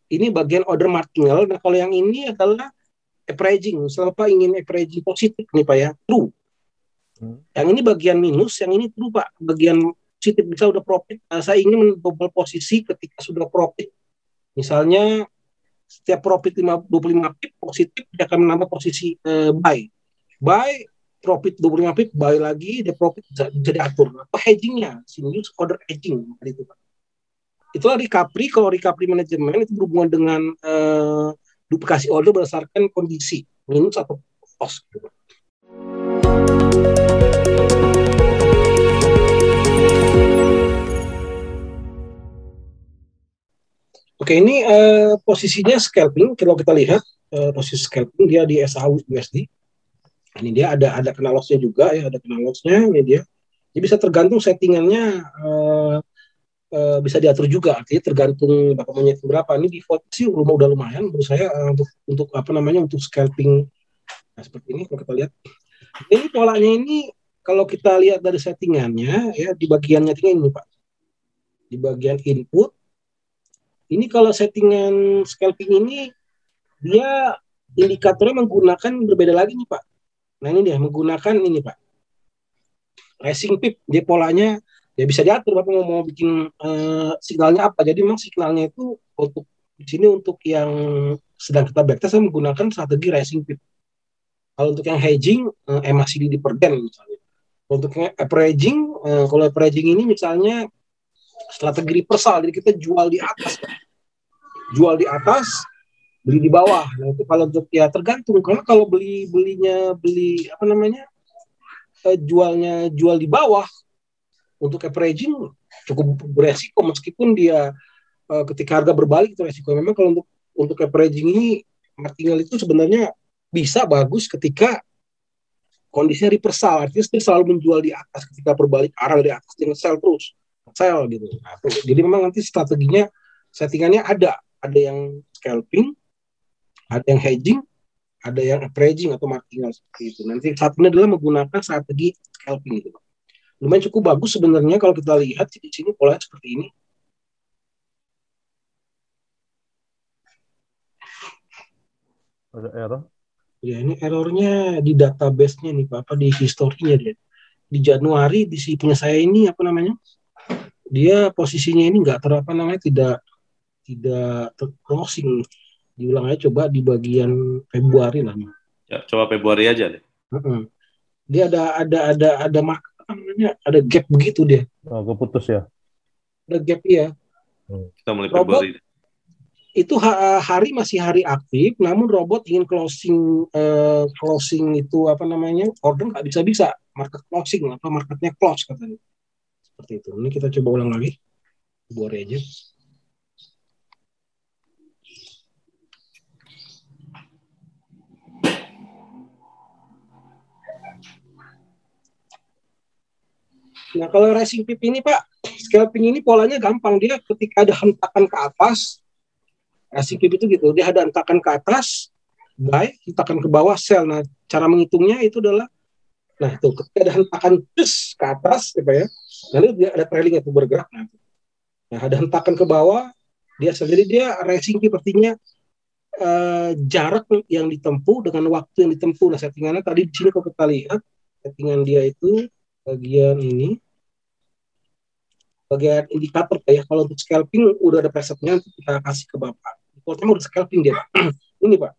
Ini bagian order martingale. Nah, kalau yang ini adalah averaging. Misalnya Pak ingin averaging positif nih Pak ya, true. Yang ini bagian minus, yang ini true Pak. Bagian positif bisa udah profit. Saya ingin double posisi ketika sudah profit. Misalnya setiap profit 25 pip positif, dia akan menambah posisi buy. Buy, profit 25 pip, buy lagi, dia profit bisa diatur. Atau hedgingnya, sinus order hedging. Itu Pak. Itulah recovery. Kalau recovery manajemen itu berhubungan dengan duplikasi order berdasarkan kondisi minus atau loss. Oke, ini posisinya scalping. Kalau kita lihat posisi scalping dia di SAU USD. Ini dia ada kena loss-nya juga ya, ada kena loss-nya. Ini dia. Jadi bisa tergantung settingannya, bisa diatur juga. Artinya tergantung Bapak maunya itu berapa. Ini default sih udah lumayan menurut saya untuk apa namanya untuk scalping. Nah, seperti ini kalau kita lihat. Ini polanya ini kalau kita lihat dari settingannya ya di bagian settingan ini Pak. Di bagian input. Ini kalau settingan scalping ini dia indikatornya menggunakan berbeda lagi nih Pak. Nah ini dia menggunakan ini Pak. Racing pip, dia polanya ya bisa diatur Bapak mau bikin signalnya apa. Jadi memang signalnya itu untuk di sini untuk yang sedang kita backtest saya menggunakan strategi racing pip. Kalau untuk yang hedging MACD di per den misalnya. Untuk yang averaging, kalau averaging ini misalnya strategi reversal, jadi kita jual di atas, jual di atas, beli di bawah. Nah itu kalau untuk ya tergantung, karena kalau beli apa namanya jualnya jual di bawah untuk averaging cukup beresiko meskipun dia ketika harga berbalik itu resiko. Memang kalau untuk averaging ini martingale itu sebenarnya bisa bagus ketika kondisinya reversal, artinya dia selalu menjual di atas ketika berbalik arah dari atas dengan sell terus sell gitu. Nah, jadi memang nanti strateginya settingannya ada yang scalping, ada yang hedging, ada yang averaging atau martingale seperti itu. Nanti satunya adalah menggunakan strategi scalping gitu. Lumayan cukup bagus sebenarnya kalau kita lihat di sini polanya seperti ini. Ada error? Ya ini errornya di database-nya nih Pak, apa di historinya dia. Di Januari di si punya saya ini apa namanya? Dia posisinya ini enggak apa namanya tidak closing. Diulang aja coba di bagian Februari lah. Ya, coba Februari aja deh. Dia ada apa namanya? Ada gap begitu dia. Oh, keputus ya. Ada gap ya. Kita mulai Robot, Februari. itu hari masih hari aktif, namun robot ingin closing itu apa namanya order nggak bisa market closing apa marketnya close katanya seperti itu. Ini kita coba ulang lagi, buat aja. Nah kalau racing pip ini Pak, scalping ini polanya gampang, dia ketika ada hentakan ke atas. Racing pip itu gitu, dia ada hentakan ke atas, buy, hentakan ke bawah, sell. Nah, cara menghitungnya itu adalah, nah itu ketika ada hentakan ke atas, ya, lalu dia ada trailing itu bergerak. Nah, ada hentakan ke bawah, dia sendiri dia racing pip artinya jarak yang ditempuh dengan waktu yang ditempuh. Nah, settingannya tadi di sini kalau kita lihat, settingan dia itu bagian ini, bagian indikator ya. Kalau untuk scalping udah ada presetnya, kita kasih ke Bapak. Defaultnya udah scalping dia Pak. Ini Pak,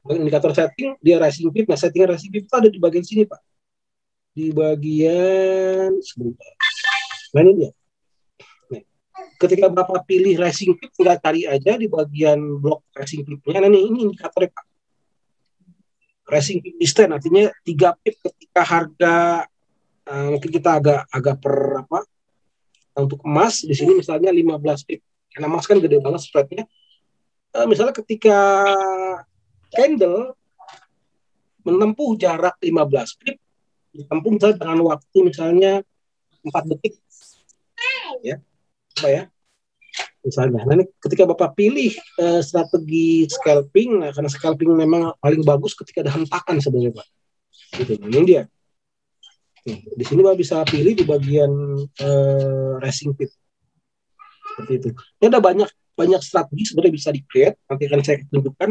bagian indikator setting dia racing pip. Nah settingan racing pip itu ada di bagian sini Pak, di bagian sebentar. Nah ini dia. Nah, ketika Bapak pilih racing pip, tinggal cari aja di bagian blok racing pipnya. Nah ini indikatornya Pak, racing pip stand artinya 3 pip ketika harga mungkin kita agak per apa untuk emas di sini misalnya 15 pip. Karena emas kan gede banget spreadnya. Misalnya ketika candle menempuh jarak 15 pip, ditempuh misalnya dengan waktu misalnya 4 detik. Ya, apa ya? Misalnya. Nah, ini ketika Bapak pilih strategi scalping, nah karena scalping memang paling bagus ketika ada hentakan sebenarnya Pak. Gitu. Ini dia. Di sini Bapak bisa pilih di bagian racing pip. Seperti itu. Ini ada banyak banyak strategi sebenarnya bisa di-create. Nanti akan saya tunjukkan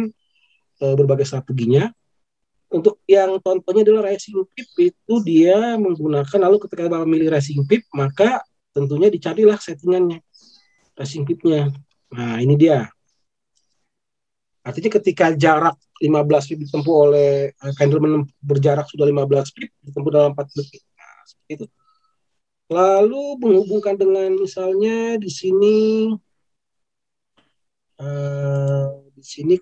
berbagai strateginya. Untuk yang contohnya adalah racing pip, itu dia menggunakan, lalu ketika Bapak memilih racing pip, maka tentunya dicarilah settingannya racing pipnya. Nah, ini dia. Artinya ketika jarak 15 pip ditempuh oleh candle berjarak sudah 15 pip ditempuh dalam 4 detik. Nah, seperti itu. Lalu menghubungkan dengan misalnya di sini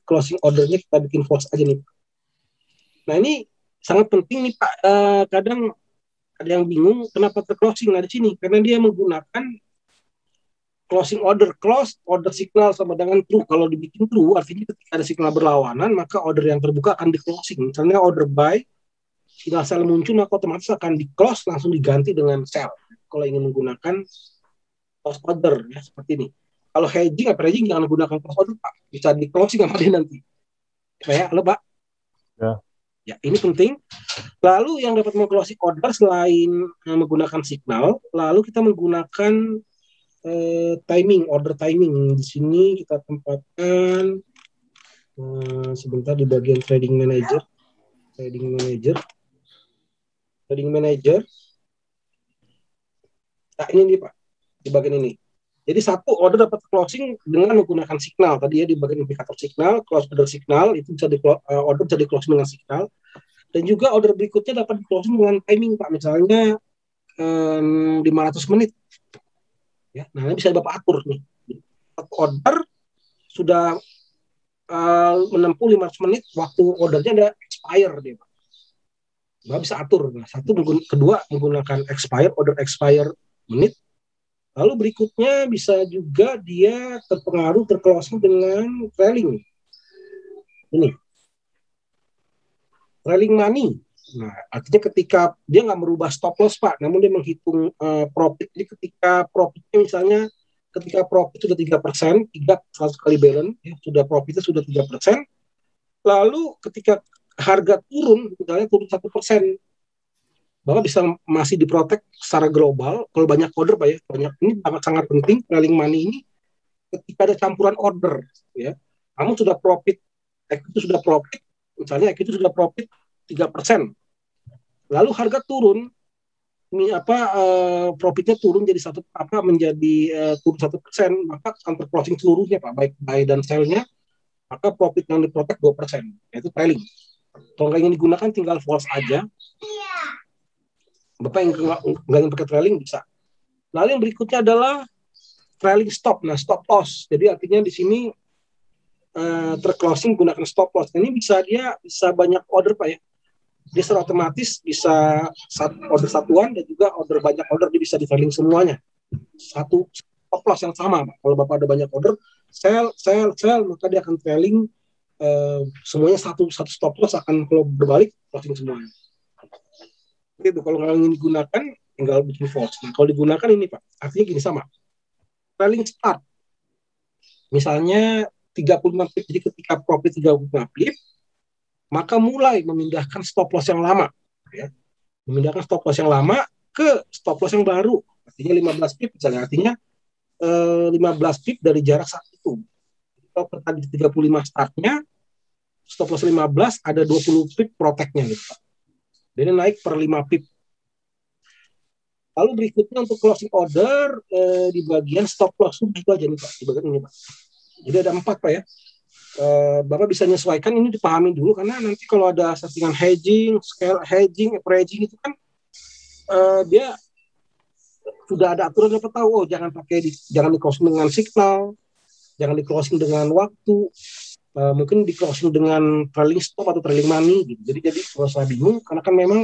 closing ordernya kita bikin false aja nih. Nah, ini sangat penting nih Pak. Kadang ada yang bingung kenapa terclosing. Nah, di sini karena dia menggunakan closing order, close order signal sama dengan true. Kalau dibikin true artinya ketika ada signal berlawanan maka order yang terbuka akan di closing. Misalnya order buy, signal sell muncul maka otomatis akan di close langsung diganti dengan sell. Kalau ingin menggunakan close order ya seperti ini. Kalau hedging atau hedging jangan menggunakan close order Pak. Bisa di closing apa dia nanti. Kayak halo Pak. Ya, ini penting. Lalu yang dapat meng-closing order selain menggunakan signal, lalu kita menggunakan timing, order timing. Di sini kita tempatkan sebentar di bagian trading manager. Nah, ini nih Pak, di bagian ini. Jadi satu order dapat closing dengan menggunakan signal. Tadi ya di bagian indikator signal, close order signal itu bisa order bisa di closing dengan signal. Dan juga order berikutnya dapat di closing dengan timing Pak. Misalnya 500 menit. Ya, nah ini bisa Bapak atur nih. Satu order sudah menempuh 500 menit, waktu ordernya ada expire dia Pak. Bapak bisa atur. Nah, kedua menggunakan order expire menit. Lalu berikutnya bisa juga dia terclosing dengan trailing. Ini. Trailing money. Nah, artinya ketika dia nggak merubah stop loss Pak, namun dia menghitung profit. Jadi ketika profitnya misalnya ketika profit sudah 3%, 100 kali balance, ya, sudah profitnya sudah 3%, lalu ketika harga turun, misalnya turun 1%, Bapak bisa masih diprotek secara global. Kalau banyak order Pak ya, ini sangat penting trailing money ini ketika ada campuran order ya. Kamu sudah profit, itu sudah profit, misalnya itu sudah profit 3%. Lalu harga turun, profitnya turun jadi turun 1%, maka counter closing seluruhnya Pak, baik buy dan sell-nya, maka profit yang diprotek 2%, yaitu trailing. Kalau nggak ingin digunakan tinggal false aja. Bapak yang nggak ingin pakai trailing bisa. Lalu yang berikutnya adalah trailing stop. Nah, stop loss. Jadi artinya di sini terclosing gunakan stop loss. Ini bisa banyak order Pak ya. Dia secara otomatis bisa order satuan dan juga order banyak order, dia bisa di trailing semuanya. Satu stop loss yang sama Pak. Kalau Bapak ada banyak order, sell, maka dia akan trailing semuanya satu stop loss akan kalau berbalik closing semuanya. Itu kalau nggak ingin digunakan tinggal bikin false. Nah, kalau digunakan ini Pak, artinya gini sama. Trailing start. Misalnya 35 pip, jadi ketika profit 35 pip, maka mulai memindahkan stop loss yang lama. Ya. Memindahkan stop loss yang lama ke stop loss yang baru. Artinya 15 pip, misalnya artinya 15 pip dari jarak saat itu. Kalau tadi 35 startnya, stop loss 15, ada 20 pip protect-nya gitu Pak. Jadi naik per 5 pip. Lalu berikutnya untuk closing order di bagian stop loss itu aja nih Pak, di bagian ini Pak. Jadi ada 4 Pak ya. Bapak bisa menyesuaikan, ini dipahami dulu karena nanti kalau ada settingan hedging, scale hedging, averaging itu kan dia sudah ada aturan Bapak tahu. Oh jangan di closing dengan signal, jangan di closing dengan waktu. Mungkin di closing dengan trailing stop atau trailing money gitu. Jadi kalau saya bingung karena kan memang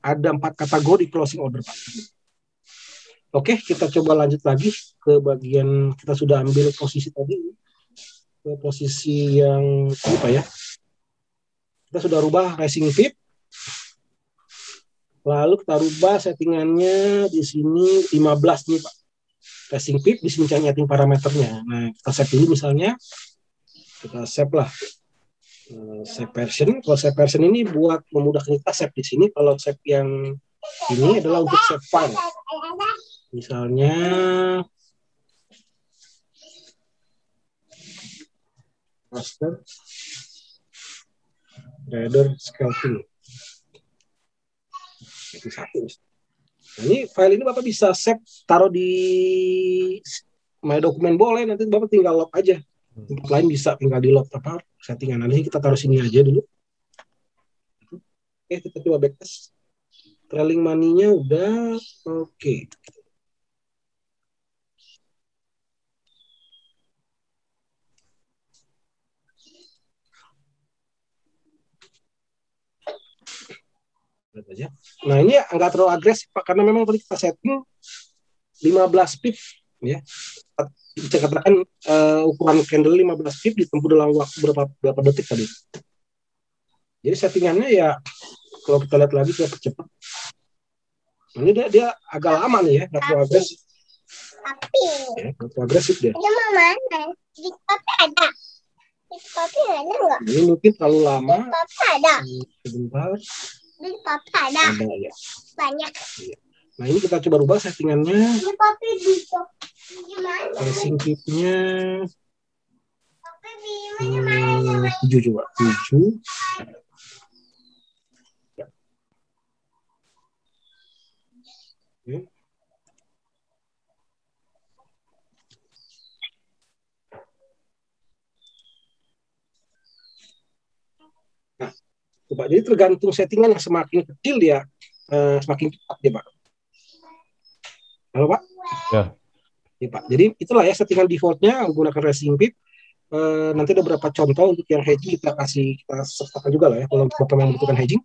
ada 4 kategori closing order Pak. Oke, kita coba lanjut lagi ke bagian kita sudah ambil posisi tadi, ke posisi yang apa ya? Kita sudah rubah racing pip. Lalu kita rubah settingannya di sini 15 nih Pak. Racing pip di sini nyeting parameternya. Nah, kita set dulu misalnya. Kita save lah. Save version. Kalau save version ini buat memudahkan kita save di sini. Kalau save yang ini adalah untuk save file. Misalnya master trader scalping. Itu satu. Nah, ini file ini Bapak bisa save, taruh di My Dokumen boleh, nanti Bapak tinggal load aja. Tempat lain bisa tinggal di load apa settingan. Nanti kita taruh sini aja dulu. Oke, kita coba backtest. Trailing money-nya udah oke. Aja. Nah, ini nggak terlalu agresif Pak, karena memang tadi kita setting 15 pip ya. Bisa katakan ukuran candle 15 pip ditempuh dalam waktu berapa detik tadi. Jadi settingannya ya kalau kita lihat lagi kita percepat. Ini dia agak lama nih ya, nggak terlalu agresif. Tapi Ya, nggak terlalu agresif dia. ini mana? Di kopi ada. Di kopi ada nggak? Ini mungkin terlalu lama. Di kopi ada. Sebentar. Di kopi ada. Ada ya. Banyak. Nah, ini kita coba rubah settingannya. Di kopi di gimana? Racing pipnya Kopi di mana? 7 coba. 7. Ya. Oke. Nah, coba jadi tergantung settingan yang semakin kecil dia semakin cepat ya Pak. Halo Pak? Ya. Ya Pak. Jadi itulah ya settingan defaultnya menggunakan racing pip. Nanti ada beberapa contoh untuk yang hedging kita sertakan juga lah ya. Kalau Bapak yang membutuhkan hedging,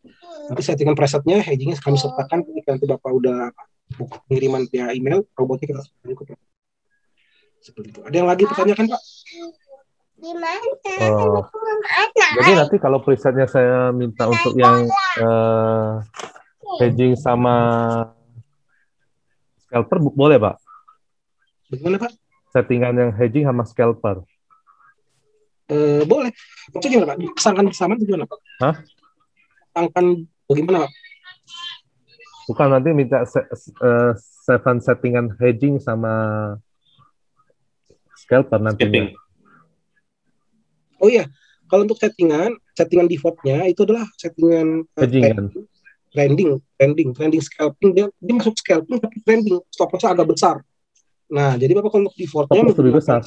nanti settingan presetnya hedgingnya kami sertakan ketika nanti Bapak udah buka pengiriman via email, robotnya kita sertakan juga. Seperti itu. Ada yang lagi pertanyakan Pak? Di mana? Jadi nanti kalau presetnya saya minta untuk yang hedging sama scalper, boleh Pak? Bagaimana Pak? Settingan yang hedging sama scalper. Boleh. Maksudnya gimana Pak? Pasangkan bersama itu gimana Pak? Hah? Pasangkan bagaimana Pak? Bukan, nanti minta settingan hedging sama scalper nantinya. Oh iya, kalau untuk settingan defaultnya itu adalah settingan Hedging kan? trending scalping, dia masuk scalping tapi trending, stop loss-nya agak besar. Nah, jadi Bapak kalau untuk defaultnya Stop loss lebih besar.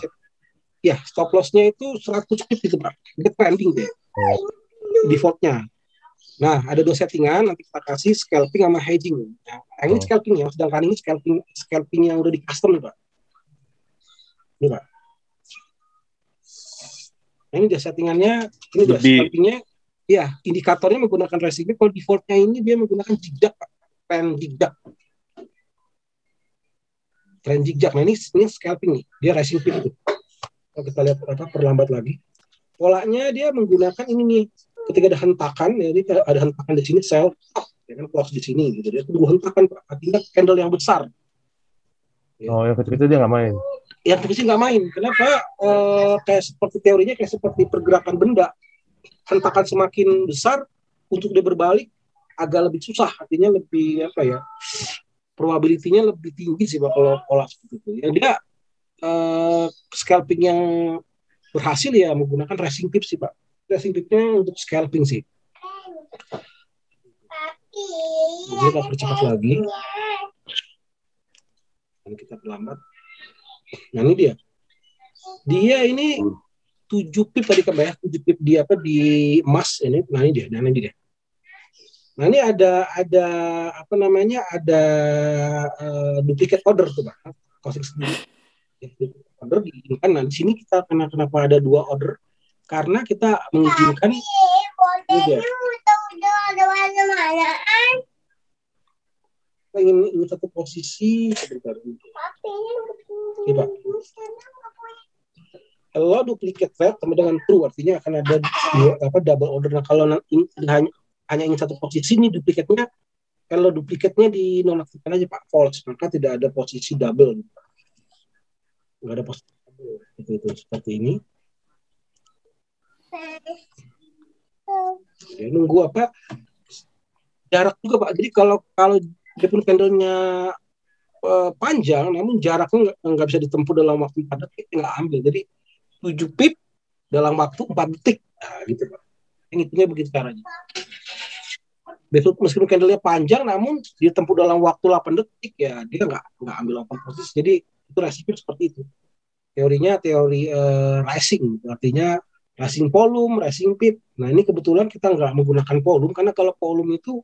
Ya, stop loss-nya itu 100 pip gitu Pak. Dia trending deh. Defaultnya. Nah, ada 2 settingan, nanti kita kasih scalping sama hedging. Nah, ini scalping ya, sedangkan ini scalping yang udah di custom nih Pak. Ini Pak. Nah, ini dia settingannya, ini dia scalpingnya. Ya, indikatornya menggunakan racing pip. Kalau defaultnya ini dia menggunakan zigzag Pak. Trend zigzag. Nah, ini scalping nih. Dia racing pip itu. Kalau kita lihat perlambat lagi. Polanya dia menggunakan ini nih. Ketika ada hentakan, jadi ada hentakan di sini, sell, ya kan close di sini gitu. Dia tunggu hentakan Pak. Artinya candle yang besar. Ya. Oh, yang kecil-kecil dia nggak main. Yang kecil nggak main. Kenapa? Kayak seperti teorinya kayak seperti pergerakan benda. Hentakan semakin besar, untuk dia berbalik agak lebih susah. Artinya lebih apa ya? Probability-nya lebih tinggi sih Pak kalau pola seperti itu. Yang dia scalping yang berhasil ya menggunakan racing pip sih Pak. Racing pipnya untuk scalping sih. Jadi kita percepat lagi. Dan kita perlambat. Nah ini dia. Dia ini 7 pip tadi kan ya. 7 pip di emas ini. Nah ini dia. Nah ini ada apa namanya? Ada duplicate order tuh Pak. Closing sendiri. Order diizinkan. Nah di sini kita kenapa ada 2 order? Karena kita mengizinkan ini dia. Kita ingin satu posisi sebentar. Coba. Kalau duplicate red sama dengan true artinya akan ada double order. Nah kalau hanya ingin satu posisi ini duplikatnya, kalau duplikatnya dinonaktifkan aja Pak, false, maka tidak ada posisi double. Nggak ada posisi double. Itu seperti ini. Ya, nunggu apa? Jarak juga Pak. Jadi kalau dia pun candlenya panjang, namun jaraknya nggak bisa ditempuh dalam waktu padat, kita nggak ambil. Jadi 7 pip dalam waktu 4 detik. Nah, gitu Pak. Yang hitungnya begitu caranya. Meskipun candle-nya panjang, namun ditempuh dalam waktu 8 detik, ya dia nggak ambil open posisi. Jadi itu resiko seperti itu. Teorinya teori rising, artinya rising volume, rising pip. Nah ini kebetulan kita nggak menggunakan volume, karena kalau volume itu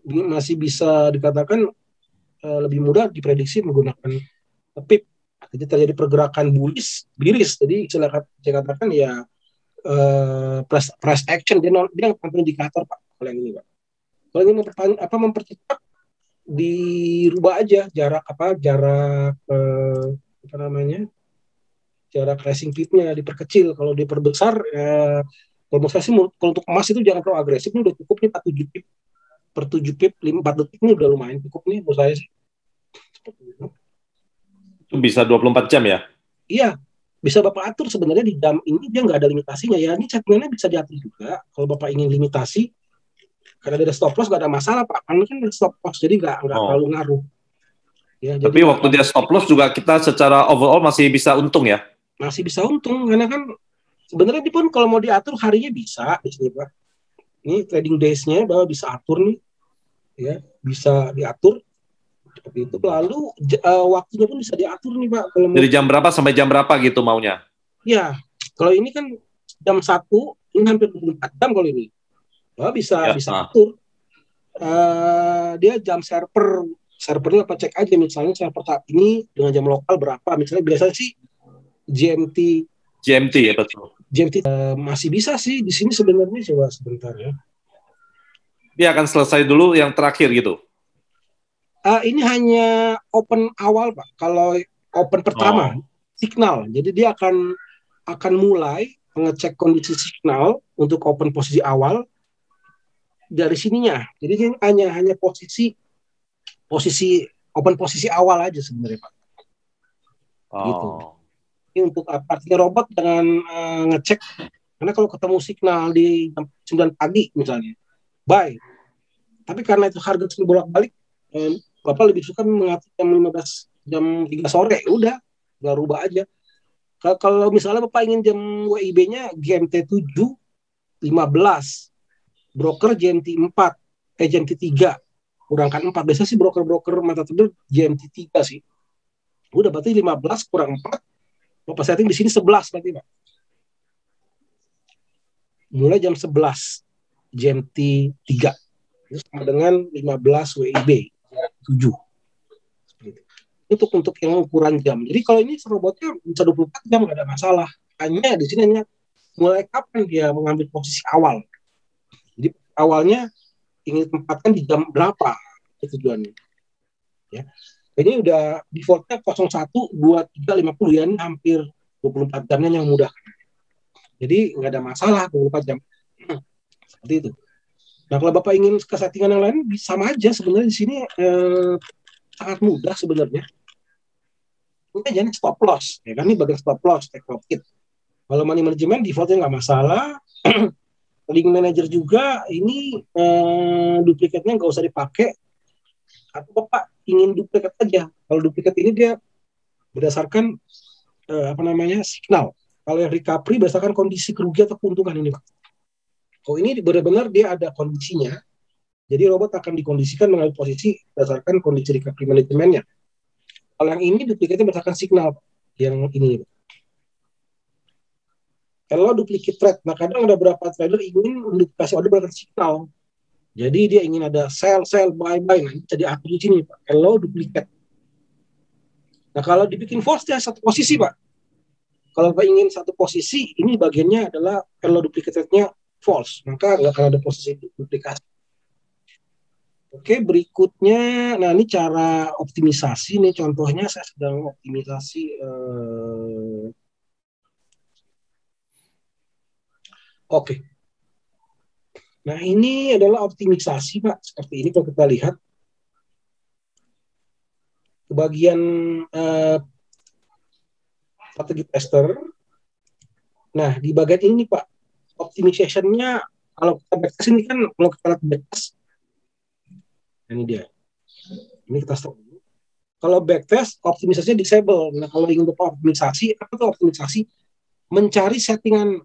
masih bisa dikatakan lebih mudah diprediksi menggunakan pip. Jadi terjadi pergerakan bullish, biris. Jadi saya katakan ya price action, dia yang indikator Pak. Kalau yang ini Pak. Kalau ini mempercepat, dirubah aja jarak jarak racing pitnya diperkecil. Kalau diperbesar, kalau menurut saya sih, kalau untuk emas itu jangan terlalu agresif. Ini udah cukup nih 47 pip per 7 pip 4 detik, ini udah lumayan cukup nih menurut saya sih. Itu bisa 24 jam ya? Iya, bisa Bapak atur sebenarnya di jam ini, dia nggak ada limitasinya ya. Ini settingannya bisa diatur juga. Kalau Bapak ingin limitasi, karena ada stop loss nggak ada masalah Pak, karena kan ada stop loss, jadi nggak terlalu ngaruh. Ya, tapi jadi waktu dia stop loss juga kita secara overall masih bisa untung ya? Masih bisa untung, karena kan sebenarnya pun kalau mau diatur harinya bisa di sini Pak. Ini trading days-nya bahwa bisa atur nih, ya bisa diatur seperti itu. Lalu waktunya pun bisa diatur nih Pak. Kalau dari jam berapa sampai jam berapa gitu maunya? Ya, kalau ini kan jam 1, ini hampir 24 jam kalau ini. Bisa atur. Dia jam servernya apa, cek aja misalnya server saat ini dengan jam lokal berapa. Misalnya biasanya sih GMT ya betul. GMT masih bisa sih di sini sebenarnya, coba sebentar ya. Dia akan selesai dulu yang terakhir gitu. Ini hanya open awal Pak. Kalau open pertama signal, jadi dia akan mulai mengecek kondisi signal untuk open posisi awal dari sininya. Jadi ini hanya posisi open posisi awal aja sebenarnya Pak. Gitu. Ini untuk artinya robot dengan ngecek, karena kalau ketemu signal di jam 9 pagi misalnya, buy. Tapi karena itu harga sering bolak-balik, Bapak lebih suka mengatur jam 3 sore, udah nggak rubah aja. Kalau misalnya Bapak ingin jam WIB-nya GMT 7.15, broker GMT 4, GMT 3, kurangkan 4. Biasanya sih broker mata terbit GMT 3 sih. Udah berarti 15 kurang 4, Bapak setting di sini 11 berarti Pak. Mulai jam 11 GMT 3. Itu sama dengan 15 WIB 7. Untuk yang ukuran jam. Jadi kalau ini robotnya bisa 24 jam nggak ada masalah. Hanya di sini mulai kapan dia mengambil posisi awal. Jadi awalnya ingin tempatkan di jam berapa itu tujuannya. Ya. Ini udah defaultnya 01.23.50 ya, ini hampir 24 jamnya yang mudah. Jadi nggak ada masalah 24 jam. Seperti itu. Nah kalau Bapak ingin ke settingan yang lain, sama aja sebenarnya di sini sangat mudah sebenarnya. Ini jadi stop loss, ya kan, ini bagian stop loss, take profit. Kalau money management defaultnya nggak masalah. Link manager juga ini duplikatnya nggak usah dipakai. Atau Bapak ingin duplikat aja. Kalau duplikat ini dia berdasarkan signal. Kalau yang recovery berdasarkan kondisi kerugian atau keuntungan ini Pak. Kalau ini benar-benar dia ada kondisinya. Jadi robot akan dikondisikan mengambil posisi berdasarkan kondisi recovery manajemennya. Kalau yang ini duplikatnya berdasarkan signal yang ini. Kalau duplicate trade, nah kadang ada beberapa trader ingin menduplikasi order berdasarkan signal. Jadi dia ingin ada sell, buy. Nah, ini jadi atur di sini Pak. Kalau duplikat. Nah kalau dibikin false dia satu posisi Pak. Kalau Pak ingin satu posisi, ini bagiannya adalah kalau duplicate trade-nya false, maka nggak akan ada posisi duplikasi. Oke, berikutnya, nah ini cara optimisasi nih, contohnya saya sedang optimisasi Oke. Nah ini adalah optimisasi Pak, seperti ini kalau kita lihat ke bagian strategi tester. Nah di bagian ini Pak, optimization-nya kalau kita backtest ini kan, kalau kita lihat backtest, ini dia. Ini kita stop dulu. Kalau backtest, optimisasinya disable. Nah, kalau ingin optimisasi, apa itu optimisasi? mencari settingan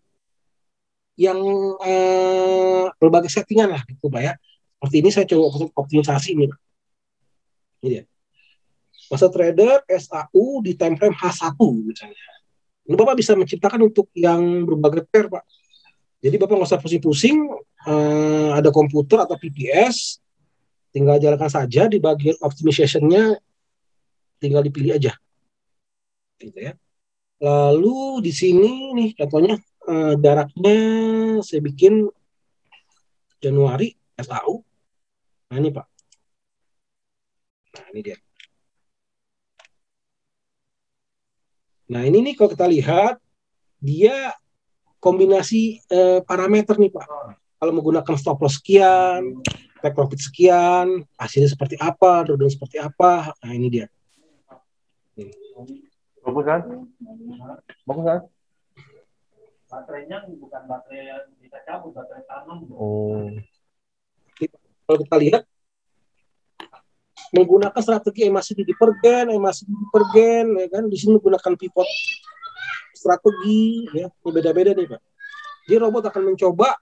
yang berbagai settingan lah gitu Pak ya. Seperti ini saya coba optimisasi ini Pak. Ini dia. Masa trader SAU di time frame H1 misalnya. Ini Bapak bisa menciptakan untuk yang berbagai pair Pak. Jadi Bapak nggak usah pusing-pusing, ada komputer atau PPS, tinggal jalankan saja di bagian optimization-nya, tinggal dipilih aja. Gitu ya. Lalu di sini nih contohnya jaraknya saya bikin Januari SAU. Nah ini Pak. Nah ini dia. Nah ini nih kalau kita lihat dia kombinasi parameter nih Pak. Kalau menggunakan stop loss sekian, take profit sekian, hasilnya seperti apa, drawdown seperti apa. Nah ini dia. Bagus kan? Bagus kan? Baterainya bukan baterai yang bisa cabut, baterai tanam. Oh. Kalau kita lihat menggunakan strategi MACD per gen, ya kan, di sini menggunakan pivot strategi, ya, beda-beda nih Pak. Jadi robot akan mencoba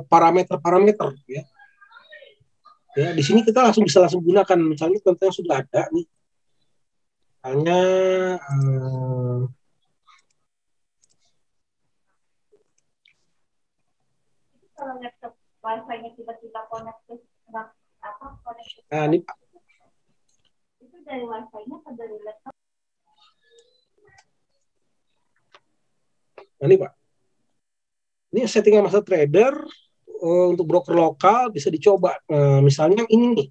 parameter-parameter, ya. Ya, di sini kita bisa langsung gunakan, misalnya contoh yang sudah ada nih, misalnya Kalau laptop wifi-nya tiba-tiba connect ke nah ini Pak. Itu dari wifi-nya atau dari laptop? Nah, ini Pak. Ini settingan masa trader untuk broker lokal bisa dicoba. Misalnya yang ini nih.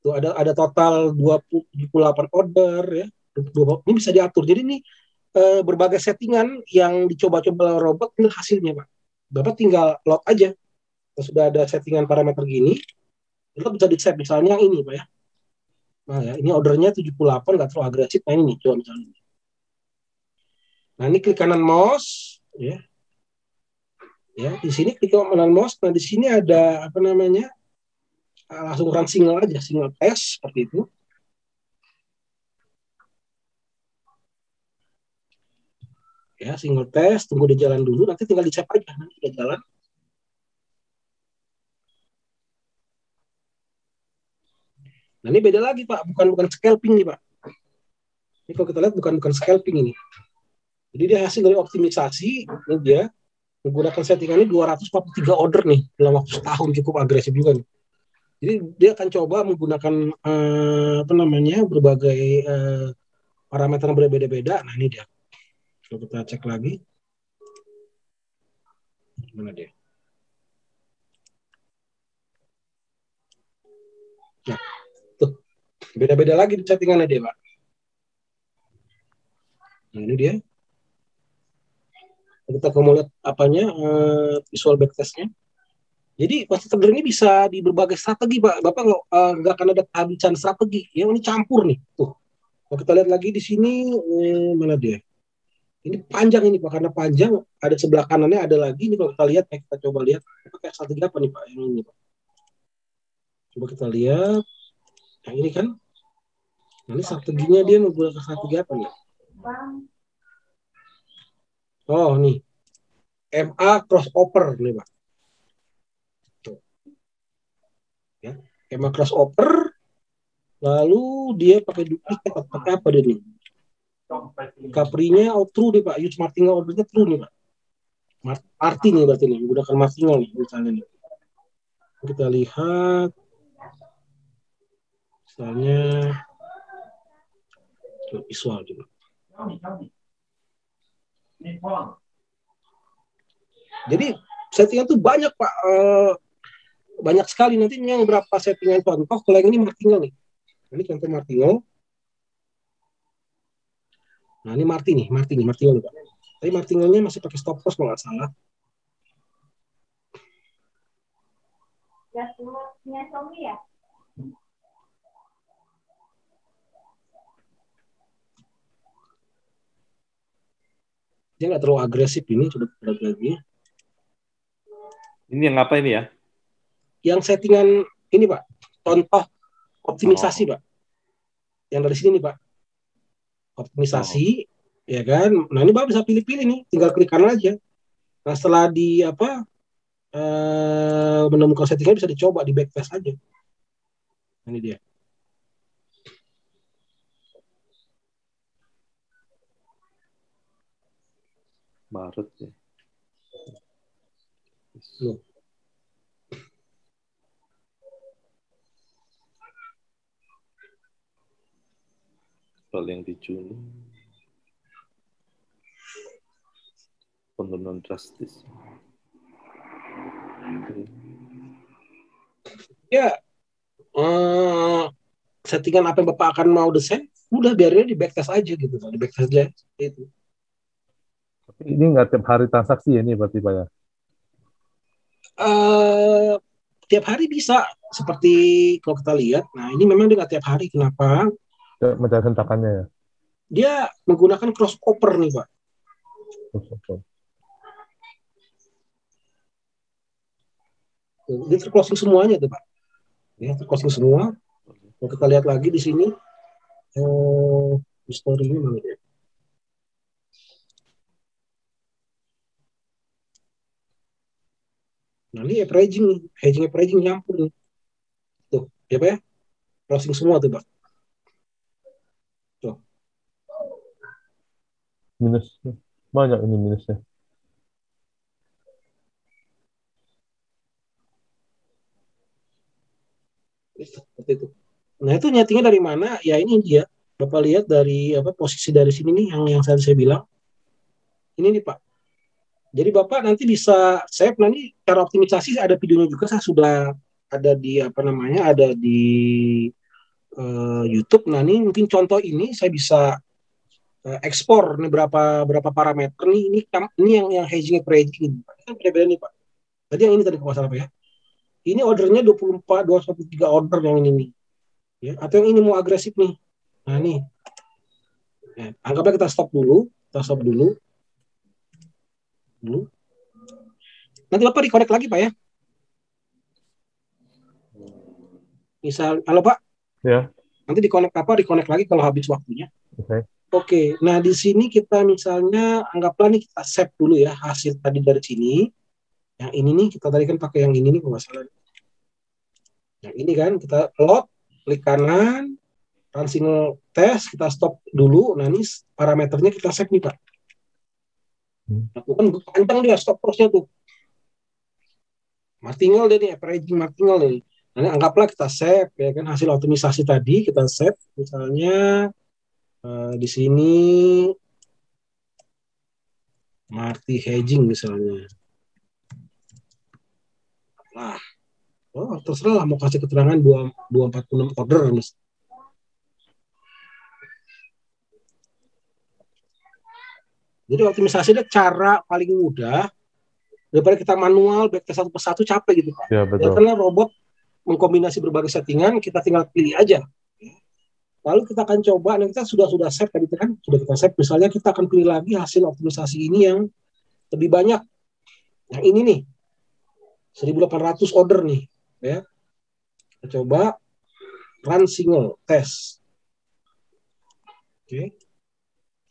Tuh ada total 28 order ya. Ini bisa diatur. Jadi ini berbagai settingan yang dicoba-coba robot ini hasilnya Pak. Bapak tinggal load aja. Kalau sudah ada settingan parameter gini, itu bisa di-set misalnya yang ini Pak ya. Nah ya, ini ordernya 78 nggak terlalu agresif. Nah ini coba misalnya. Nah ini klik kanan mouse ya. Ya, di sini klik kanan mouse. Nah di sini ada apa namanya? Langsung run single aja, single test seperti itu. Ya, single test, tunggu dia jalan dulu, nanti tinggal dicek aja, nanti udah jalan. Nah ini beda lagi Pak, bukan scalping nih Pak. Ini kalau kita lihat bukan scalping ini. Jadi dia hasil dari optimisasi, ini dia menggunakan settingannya 243 order nih dalam waktu setahun, cukup agresif juga nih. Jadi dia akan coba menggunakan apa namanya berbagai parameter yang berbeda-beda. Nah ini dia. Kalau kita cek lagi, mana dia? Nah, tuh beda-beda lagi di settingannya dia Pak. Nah ini dia. Kita mau lihat apanya visual backtestnya. Jadi masa trader ini bisa di berbagai strategi Pak. Bapak nggak akan ada kehabisan strategi. Ya ini campur nih. Tuh. Kalau kita lihat lagi di sini mana dia? Ini panjang ini Pak, karena panjang ada sebelah kanannya ada lagi. Ini kalau kita lihat, kita coba lihat pakai strategi apa nih Pak? Yang ini Pak. Coba kita lihat. Yang ini kan. Nah, ini strateginya dia menggunakan strategi apa nih? Oh nih. MA crossover nih Pak. Tuh. Ya. MA crossover. Lalu dia pakai duplikat, pakai apa dia nih? Capri-nya true nih Pak. Use martingale ordernya true nih Pak. Arti nih berarti nih, menggunakan martingale nih misalnya nih. Kita lihat misalnya visual juga. Jadi settingan tuh banyak Pak, banyak sekali. Nantinya yang berapa settingan contoh. Kalau yang ini martingale nih. Ini contoh martingale. Nah ini martingale Pak. Tapi martingale-nya masih pakai stop loss kalau nggak salah. Ya, punya Tommy ya? Dia nggak terlalu agresif ini, coba kita lihat lagi. Ini yang apa ini ya? Yang settingan ini Pak, contoh optimisasi Pak. Yang dari sini nih Pak, optimisasi ya kan. Nah ini Bapak bisa pilih-pilih nih, tinggal klik kanan aja. Nah setelah di apa menemukan settingnya bisa dicoba di backtest aja. Ini dia. Maret ya. Loh. Kalau yang di Juni penurunan drastis. Ya, settingan apa yang Bapak akan mau desain, udah biarin di backtest aja gitu, di backtest aja itu. Tapi ini nggak tiap hari transaksi ya ini berarti Pak ya? Tiap hari bisa, seperti kalau kita lihat. Nah ini memang dia nggak tiap hari. Kenapa? Mencari hentakannya ya? Dia menggunakan crossover nih Pak. Dia terclosing semuanya tuh Pak. Ya, terclosing semua. Kalau kita lihat lagi di sini, historinya mana ya? Nah ini averaging nih, averaging nyampur nih. Tuh, ya Pak ya? Closing semua tuh Pak. Tuh. Minus, banyak ini minusnya. Seperti itu. Nah itu nyetingnya dari mana? Ya ini dia. Bapak lihat dari apa posisi dari sini nih yang saya bilang. Ini nih Pak. Jadi Bapak nanti bisa save, nanti cara optimisasi ada videonya juga, saya sudah ada di apa namanya, ada di YouTube. Nah ini mungkin contoh ini saya bisa ekspor nih berapa parameter nih, ini yang hedging averaging ini kan beda-beda nih Pak. Tadi yang ini tadi kalau salah Pak ya. Ini ordernya 24, 23 order yang ini nih. Ya, atau yang ini mau agresif nih. Nah nih. Ya, anggapnya kita stop dulu, dulu. Nanti Bapak di-connect lagi Pak ya. Misal, halo Pak. Ya. Nanti di-connect lagi kalau habis waktunya. Oke, nah di sini kita misalnya anggaplah nih kita save dulu ya hasil tadi dari sini. Yang ini nih kita tadi kan pakai yang ini nih kalau nggak salah. Yang ini kan kita load, klik kanan, run single test, kita stop dulu. Nah ini parameternya kita save nih Pak. Nah, kan panjang dia stop terusnya tuh. Martingale deh nih, averaging martingale nih. Nah, anggaplah kita save ya kan hasil optimisasi tadi kita save misalnya di sini Marti hedging misalnya. Nah, terserah lah mau kasih keterangan 246 order misalnya. Jadi optimisasi itu cara paling mudah daripada kita manual backtest satu persatu capek gitu Pak. Ya, betul. Karena robot mengkombinasi berbagai settingan, kita tinggal pilih aja. Lalu kita akan coba, nah kita sudah save tadi kan, sudah kita save. Misalnya kita akan pilih lagi hasil optimisasi ini yang lebih banyak. Yang ini nih, 1.800 order nih, ya. Kita coba run single test. Oke.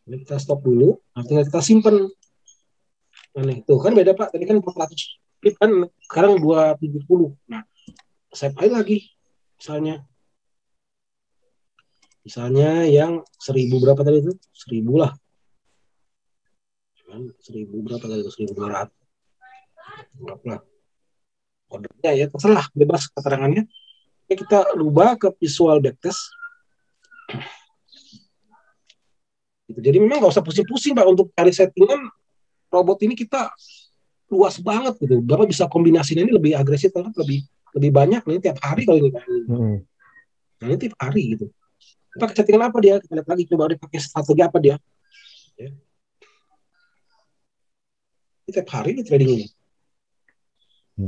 Ini kita stop dulu, nah, tinggal kita simpen. Nah, nih, tuh kan beda Pak, tadi kan 400 pip kan, sekarang 270. Nah, save aja lagi, misalnya yang 1.000 berapa tadi itu? 1.000 lah. 1.000 berapa tadi itu? 1.200. Berapa? Ordernya ya, terserah, bebas keterangannya. Oke, kita rubah ke visual backtest. Gitu. Jadi memang nggak usah pusing-pusing Pak untuk cari settingan robot ini, kita luas banget gitu. Bapak bisa kombinasinya ini lebih agresif, lebih banyak nih tiap hari kalau ini. Nah ini tiap hari gitu. Pakai settingan apa dia? Kita lihat lagi, coba dia pakai strategi apa dia. Ya. Ini tiap hari nih trading ini.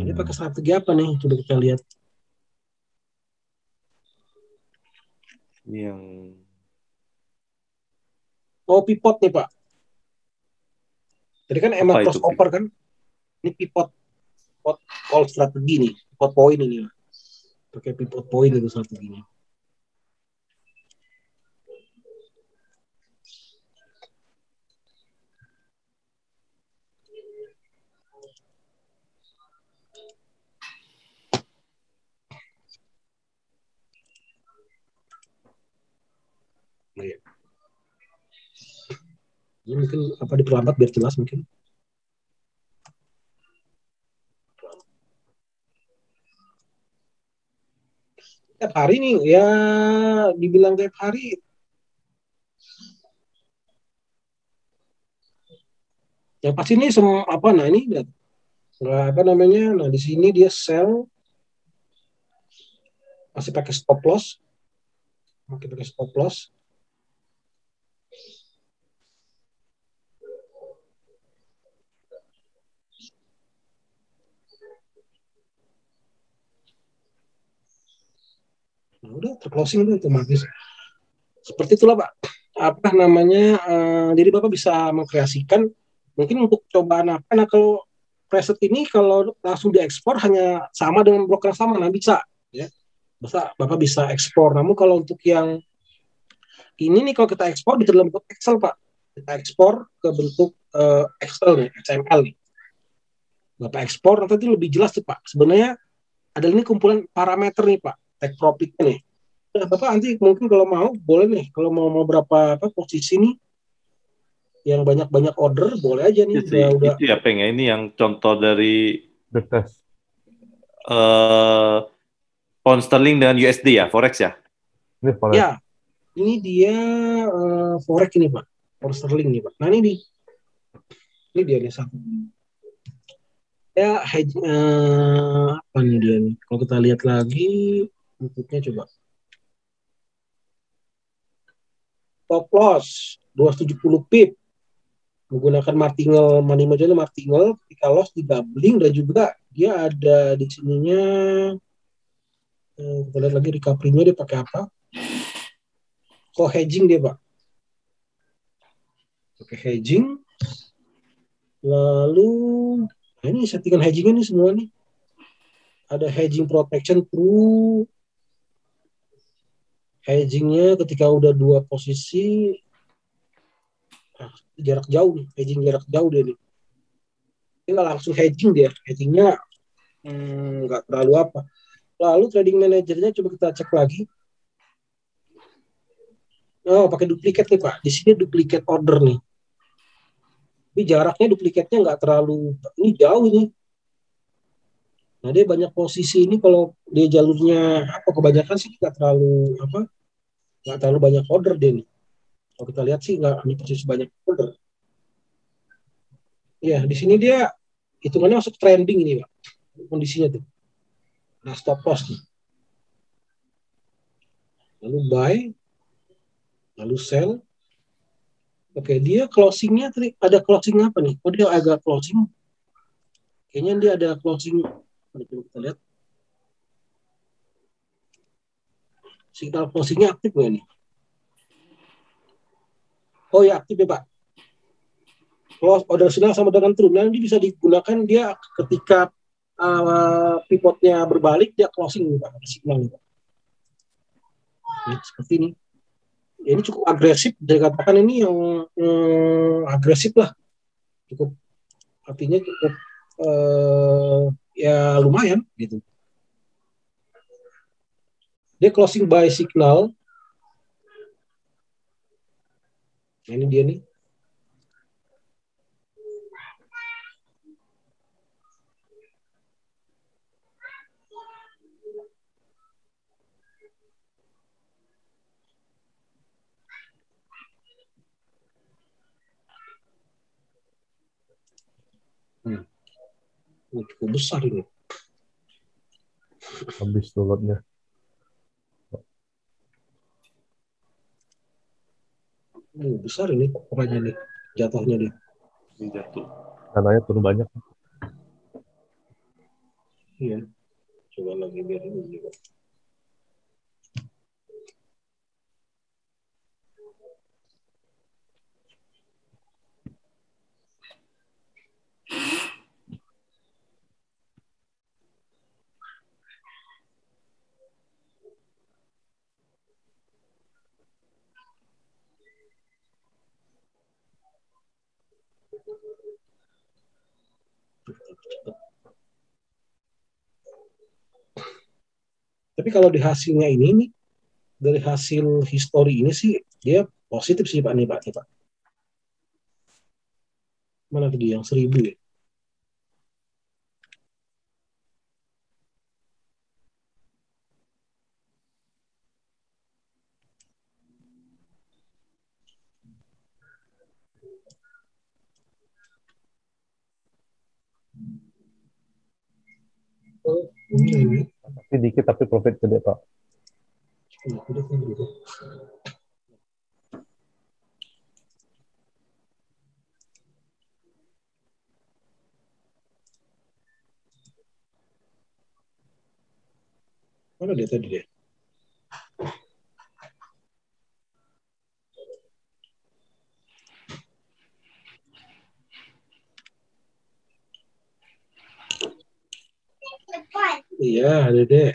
Ini pakai strategi apa nih? Coba kita lihat. Yang pivot nih Pak. Tadi kan emang crossover kan. Ini pivot call strategi nih. Pivot point ini. Pakai pivot point itu strateginya. Ini mungkin apa diperlambat biar jelas mungkin. Tiap hari nih ya dibilang tiap hari. Yang pasti ini apa nah ini apa namanya? Nah di sini dia sell masih pakai stop loss, pakai stop loss. Nah, udah terclosing itu otomatis. Seperti itulah Pak. Apa namanya? Jadi Bapak bisa mengkreasikan mungkin untuk cobaan apa? Nah kalau preset ini kalau langsung diekspor hanya sama dengan blok yang sama, nah bisa ya. Bapak bisa ekspor. Namun kalau untuk yang ini nih kalau kita ekspor di dalam bentuk Excel Pak, kita ekspor ke bentuk Excel nih, XML nih. Bapak ekspor nanti lebih jelas tuh Pak. Sebenarnya ada ini kumpulan parameter nih Pak, take profitnya nih. Nah, Bapak nanti mungkin kalau mau boleh nih, kalau mau berapa apa posisi nih yang banyak order boleh aja nih. Udah. Itu ya pengen ini yang contoh dari The test. pound sterling dengan USD ya, forex ya. Ini forex. Ya, ini dia forex ini Pak, pound sterling nih Pak. Nah ini dia nih satu. Ya hedge apa nih dia nih? Kalau kita lihat lagi bentuknya coba. Stop loss 270 pip menggunakan martingale money martingale ketika loss di doubling dan juga dia ada di sininya kita lihat lagi recovery-nya dia pakai apa? Hedging dia Pak. Pakai hedging. Lalu nah ini settingan hedgingnya nih semua nih. Ada hedging protection through hedgingnya ketika udah dua posisi jarak jauh nih, hedging jarak jauh dia nih. Ini nggak langsung hedging dia, hedgingnya nggak terlalu apa. Lalu trading manajernya coba kita cek lagi. Oh, pakai duplikat nih Pak. Di sini duplikat order nih. Ini jaraknya duplikatnya nggak terlalu, ini jauh nih. Nah dia banyak posisi ini kalau dia jalurnya apa kebanyakan sih nggak terlalu banyak order dia nih. Kalau kita lihat sih nggak ini posisi banyak order. Ya di sini dia hitungannya masuk trending ini Pak. Kondisinya tuh. Nah stop loss nih. Lalu buy, lalu sell. Oke, dia closingnya tadi ada closing apa nih? Oh dia agak closing. Kayaknya dia ada closing. Coba kita lihat. Signal closingnya aktif nggak nih? Oh ya aktif ya Pak. Close order signal sama dengan true. Nanti bisa digunakan dia ketika pivotnya berbalik dia closing nih Pak. Signal nih Pak. Ya, seperti ini. Ya, ini cukup agresif. Dikatakan ini yang agresif lah. Cukup artinya cukup ya lumayan gitu. Dia closing by signal. Nah, ini dia nih. Cukup besar ini. Habis tuh lotnya. Besar ini pokoknya nih jatuhnya nih. Jatuh. Dananya turun banyak. Iya. Coba lagi biar ini juga. Tapi kalau di hasilnya ini nih, dari hasil history ini sih dia positif sih Pak nih Pak. Mana tadi yang 1000 ya? Oh, ini. Tapi dikit tapi profit gede, Pak. Udah kan gitu. Mana dia tadi deh? Cepat. Iya, ada deh.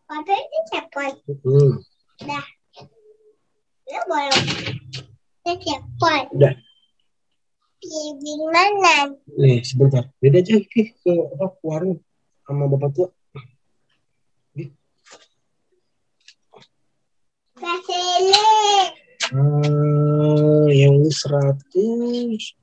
Papi itu cepat. Dah. Lu boleh. Itu cepat. Udah. Pilih mana? Nih, sebentar. Beda aja ke warung sama bapak tua. Kasih ini. Yang ini 100.